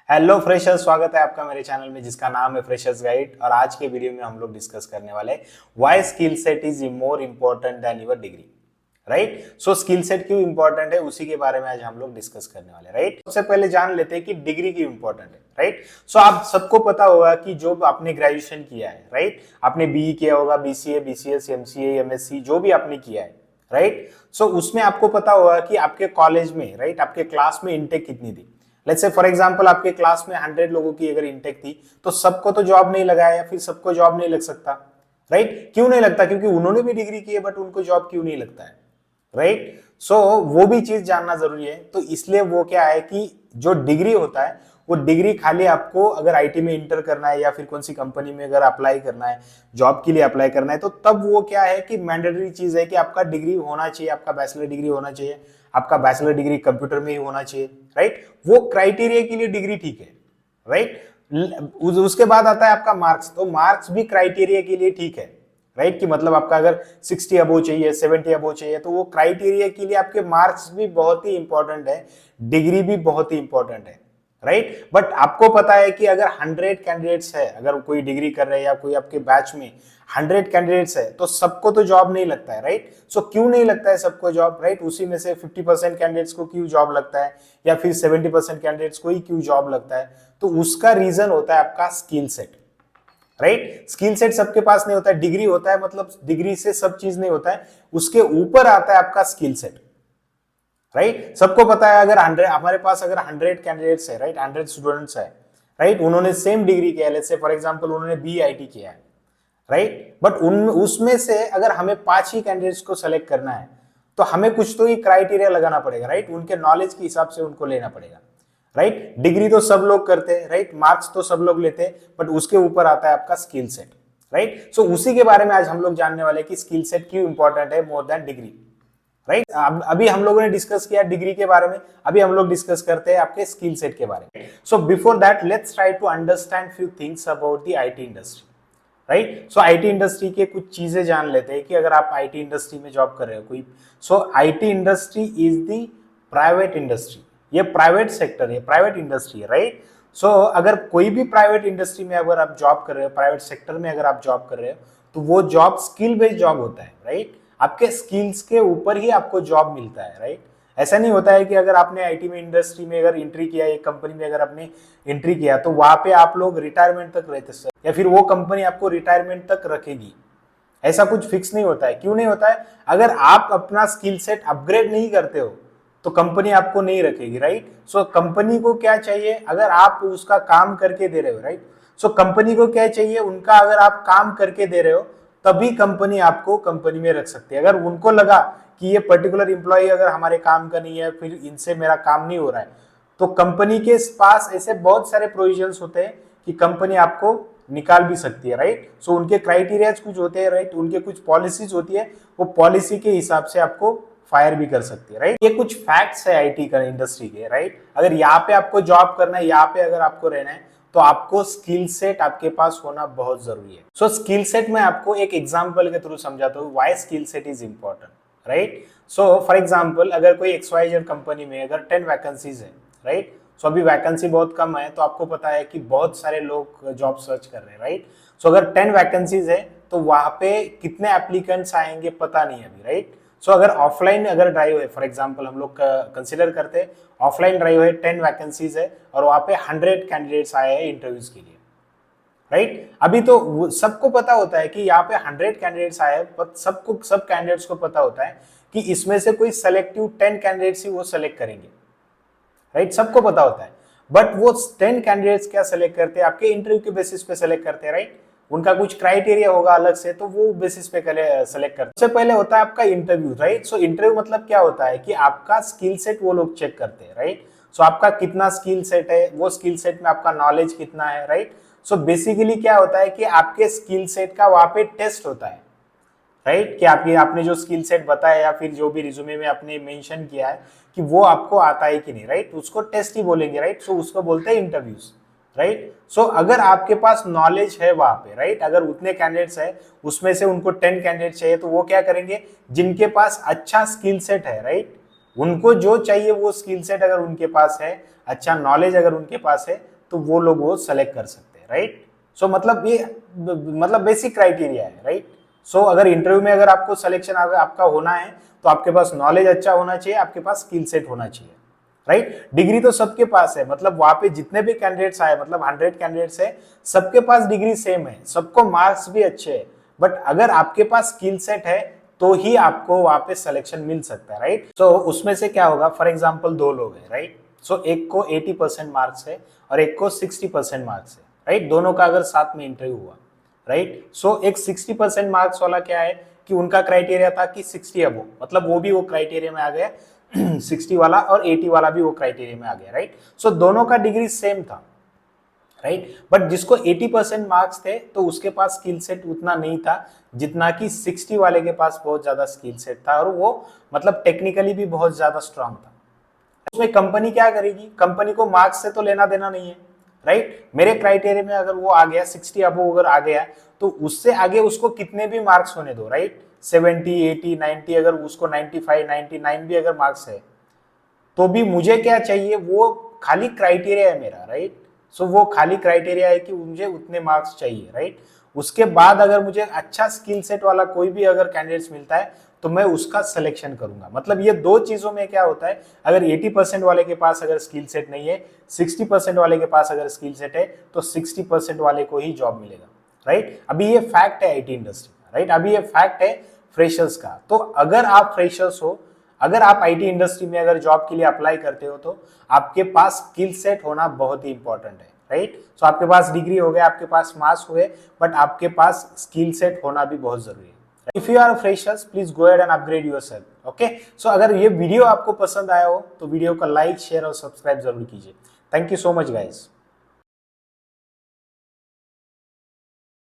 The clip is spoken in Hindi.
हेलो फ्रेशर्स, स्वागत है आपका मेरे चैनल में जिसका नाम है फ्रेशर्स गाइड। और आज के वीडियो में हम लोग डिस्कस करने वाले हैं why skill set is more important than your degree. Right, so skill set क्यों इंपॉर्टेंट है उसी के बारे में आज हम लोग डिस्कस करने वाले हैं। राइट, सबसे पहले जान लेते हैं कि डिग्री क्यों इंपॉर्टेंट है। राइट, सो आप सबको पता होगा कि जो आपने ग्रेजुएशन किया है, राइट, आपने बीई किया होगा, बीसीए, बीसीएस, एमसीए, एमएससी, जो भी आपने किया है, राइट, सो उसमें आपको पता होगा कि आपके कॉलेज में, राइट, आपके क्लास में इनटेक कितनी थी। लेट्स से फॉर एग्जांपल आपके क्लास में 100 लोगों की अगर इनटेक थी तो सबको तो जॉब नहीं लगाया या फिर सबको जॉब नहीं लग सकता। राइट, क्यों नहीं लगता? क्योंकि उन्होंने भी डिग्री की है बट उनको जॉब क्यों नहीं लगता है। राइट, सो वो भी चीज जानना जरूरी है। तो इसलिए वो क्या है कि जो डिग्री होता है वो डिग्री खाली आपको अगर आईटी में इंटर करना है या फिर कौन सी कंपनी में अगर अप्लाई करना है, जॉब के लिए अप्लाई करना है, तो तब वो क्या है कि मैंडेटरी चीज है कि आपका डिग्री होना चाहिए, आपका बैचलर डिग्री होना चाहिए, आपका बैचलर डिग्री कंप्यूटर में ही होना चाहिए। राइट, वो क्राइटेरिया के लिए डिग्री ठीक है। राइट, उसके बाद आता है आपका मार्क्स, तो मार्क्स भी क्राइटेरिया के लिए ठीक है। राइट, कि मतलब आपका अगर 60 अबो चाहिए, 70 अबो चाहिए, तो वो क्राइटेरिया के लिए आपके मार्क्स भी बहुत ही इंपॉर्टेंट है, डिग्री भी बहुत ही इंपॉर्टेंट है। राइट, बट आपको पता है कि अगर 100 कैंडिडेट्स है, अगर कोई डिग्री कर रहे हैं या कोई आपके बैच में 100 कैंडिडेट्स है तो सबको तो जॉब नहीं लगता है। राइट, सो क्यों नहीं लगता है सबको जॉब? राइट, उसी में से 50% कैंडिडेट्स को क्यों जॉब लगता है या फिर 70% कैंडिडेट्स को ही क्यों जॉब लगता है? तो उसका रीजन होता है आपका skill set. Right, skill set सबके पास नहीं होता है। डिग्री होता है, मतलब डिग्री से सब चीज नहीं होता है, उसके ऊपर आता है आपका स्किल सेट। राइट, सबको पता है अगर 100 हमारे पास अगर 100 कैंडिडेट्स है, राइट, 100 स्टूडेंट्स है, राइट, उन्होंने सेम डिग्री किया है, लेट्स से फॉर एग्जांपल उन्होंने बीआईटी किया है, राइट, बट उन उसमें से अगर हमें 5 ही कैंडिडेट्स को सेलेक्ट करना है तो हमें कुछ तो ही क्राइटेरिया लगाना पड़ेगा। राइट, उनके नॉलेज के हिसाब से उनको लेना पड़ेगा। राइट, डिग्री तो सब लोग करते हैं, राइट, मार्क्स तो सब लोग लेते हैं, बट उसके ऊपर आता है आपका स्किल सेट। राइट, सो उसी के बारे में आज हम लोग जानने वाले हैं कि स्किल सेट क्यों इंपॉर्टेंट है मोर देन डिग्री। राइट, अभी हम लोगों ने डिस्कस किया डिग्री के बारे में, अभी हम लोग डिस्कस करते हैं आपके स्किल सेट के बारे में। So before that let's try to understand few things about the IT industry. Right, so IT industry के कुछ चीजें जान लेते हैं कि अगर आप आईटी इंडस्ट्री में जॉब कर रहे हो कोई, so IT industry is the private industry, ये प्राइवेट सेक्टर है, प्राइवेट इंडस्ट्री है। राइट, सो अगर कोई भी प्राइवेट इंडस्ट्री में अगर आप जॉब कर रहे हो, प्राइवेट सेक्टर में अगर आप जॉब कर रहे हो, तो वो जॉब स्किल बेस्ड जॉब होता है। राइट, आपके स्किल्स के ऊपर ही आपको जॉब मिलता है। राइट, ऐसा नहीं होता है कि अगर आपने आईटी में इंडस्ट्री में अगर एंट्री किया, एक कंपनी में अगर आपने एंट्री किया तो वहां पे आप लोग रिटायरमेंट तक रहते सर, या फिर वो कंपनी आपको रिटायरमेंट तक रखेगी, ऐसा कुछ फिक्स नहीं होता है। क्यों नहीं होता है? अगर आप अपना स्किल सेट अपग्रेड नहीं करते हो तो कंपनी आपको नहीं रखेगी। राइट, सो कंपनी को क्या चाहिए? अगर आप उसका काम करके दे रहे हो, राइट, सो कंपनी को क्या चाहिए? उनका अगर आप काम करके दे रहे हो तभी कंपनी आपको कंपनी में रख सकती है। अगर उनको लगा कि ये पर्टिकुलर इंप्लॉय अगर हमारे काम का नहीं है, फिर इनसे मेरा काम नहीं हो रहा है, तो कंपनी के पास ऐसे बहुत सारे प्रोविजंस होते हैं कि कंपनी आपको निकाल भी सकती है। राइट, सो उनके क्राइटेरियाज कुछ होते हैं, राइट, उनके कुछ पॉलिसीज होती है, वो पॉलिसी के हिसाब से आपको फायर भी कर सकती है। राइट, ये कुछ फैक्ट्स है आईटी का इंडस्ट्री के। राइट, अगर यहाँ पे आपको जॉब करना है, यहाँ पे अगर आपको रहना है, तो आपको स्किल सेट आपके पास होना बहुत जरूरी है। सो स्किल सेट में आपको एक एग्जांपल के थ्रू समझाता हूँ why skill set is important. Right, so for example अगर कोई XYZ कंपनी में अगर 10 वैकेंसीज है, राइट, सो अभी वैकेंसी बहुत कम है, तो आपको पता है कि बहुत सारे लोग जॉब सर्च कर रहे हैं। राइट, सो अगर 10 वैकेंसीज है तो वहां पे कितने एप्लीकेंट्स आएंगे पता नहीं अभी। राइट, सो अगर ऑफलाइन अगर ड्राइव है, फॉर एग्जांपल हम लोग कंसिडर करते हैं ऑफलाइन ड्राइव है, 10 वैकेंसीज है और वहां पे 100 कैंडिडेट्स आए हैं इंटरव्यूज के लिए। राइट, अभी तो सबको पता होता है कि यहाँ पे 100 कैंडिडेट्स आए हैं, पर सब कैंडिडेट्स को पता होता है कि इसमें से कोई सेलेक्टिव 10 कैंडिडेट्स ही वो सेलेक्ट करेंगे। राइट, सबको पता होता है, बट वो 10 कैंडिडेट्स क्या सेलेक्ट करते हैं? आपके इंटरव्यू के बेसिस पे सेलेक्ट करते हैं। राइट, उनका कुछ क्राइटेरिया होगा अलग से, तो वो बेसिस पे सेलेक्ट करते हैं। सबसे पहले होता है आपका इंटरव्यू। राइट, सो इंटरव्यू मतलब क्या होता है कि आपका स्किल सेट वो लोग चेक करते हैं। राइट, सो आपका कितना स्किल सेट है, वो स्किल सेट में आपका नॉलेज कितना है। राइट, सो बेसिकली क्या होता है कि आपके स्किल सेट का वहां पे टेस्ट होता है। राइट, कि आपने जो स्किल सेट बताया या फिर जो भी रिज्यूमे में आपने मेंशन किया है कि वो आपको आता है कि नहीं। राइट, उसको टेस्ट ही बोलेंगे। राइट, सो उसको बोलते हैं इंटरव्यूज। राइट, सो अगर आपके पास नॉलेज है वहां पे, राइट, अगर उतने कैंडिडेट्स है उसमें से उनको 10 कैंडिडेट चाहिए, तो वो क्या करेंगे? जिनके पास अच्छा स्किल सेट है, राइट, उनको जो चाहिए वो स्किल सेट अगर उनके पास है, अच्छा नॉलेज अगर उनके पास है तो वो लोग वो सेलेक्ट कर सकते हैं, राइट। सो मतलब ये मतलब बेसिक क्राइटेरिया है, राइट। सो अगर इंटरव्यू में अगर आपको सिलेक्शन आपका होना है तो आपके पास नॉलेज अच्छा होना चाहिए, आपके पास स्किल सेट होना चाहिए, राइट। डिग्री तो सबके पास है, मतलब वहां पे जितने भी कैंडिडेट्स आए, मतलब 100 कैंडिडेट्स है, सबके पास डिग्री सेम है, सबको मार्क्स भी अच्छे हैं, बट अगर आपके पास स्किल सेट है तो ही आपको वहां पे सिलेक्शन मिल सकता है, राइट। सो उसमें से क्या होगा, फॉर एग्जाम्पल 2 लोग हैं, राइट। सो एक को 80% मार्क्स है और एक को 60% मार्क्स है, राइट। दोनों का अगर साथ में इंटरव्यू हुआ, राइट। सो एक 60% मार्क्स वाला क्या है कि उनका क्राइटेरिया था कि 60 अबो, मतलब वो भी वो क्राइटेरिया में आ गया 60 वाला, और 80 वाला भी वो क्राइटेरिया में आ गया, राइट। सो दोनों का डिग्री सेम था, राइट। बट जिसको 80% मार्क्स थे तो उसके पास स्किल सेट उतना नहीं था जितना कि 60 वाले के पास बहुत ज्यादा स्किल सेट था, और वो मतलब टेक्निकली भी बहुत ज्यादा स्ट्रांग था। उसमें कंपनी क्या करेगी, कंपनी को मार्क्स से तो लेना देना नहीं है, राइट। मेरे क्राइटेरिया में अगर वो आ गया 60 अबो अगर आ गया तो उससे आगे उसको कितने भी मार्क्स होने दो, राइट। 70, 80, 90, अगर उसको 95, 99 भी अगर मार्क्स है तो भी मुझे क्या चाहिए, वो खाली क्राइटेरिया है मेरा, राइट। सो वो खाली क्राइटेरिया है कि मुझे उतने मार्क्स चाहिए, राइट। उसके बाद अगर मुझे अच्छा स्किल सेट वाला कोई भी अगर कैंडिडेट्स मिलता है तो मैं उसका सिलेक्शन करूंगा। मतलब ये दो चीजों में क्या होता है, अगर 80% वाले के पास अगर स्किल सेट नहीं है, 60% वाले के पास अगर स्किल सेट है तो 60% वाले को ही जॉब मिलेगा, राइट। अभी ये फैक्ट है आईटी इंडस्ट्री का, राइट। अभी ये फैक्ट है फ्रेशर्स का। तो अगर आप फ्रेशर्स हो, अगर आप आईटी इंडस्ट्री में अगर जॉब के लिए अप्लाई करते हो तो आपके पास स्किल सेट होना बहुत ही इंपॉर्टेंट है, राइट। सो आपके पास डिग्री हो गए, आपके पास मार्क्स हुए, बट आपके पास स्किल सेट होना भी बहुत जरूरी है। If you are freshers please go ahead and upgrade yourself, okay. So अगर ये वीडियो आपको पसंद आया हो तो वीडियो को लाइक, शेयर और सब्सक्राइब जरूर कीजिए। Thank you so much guys.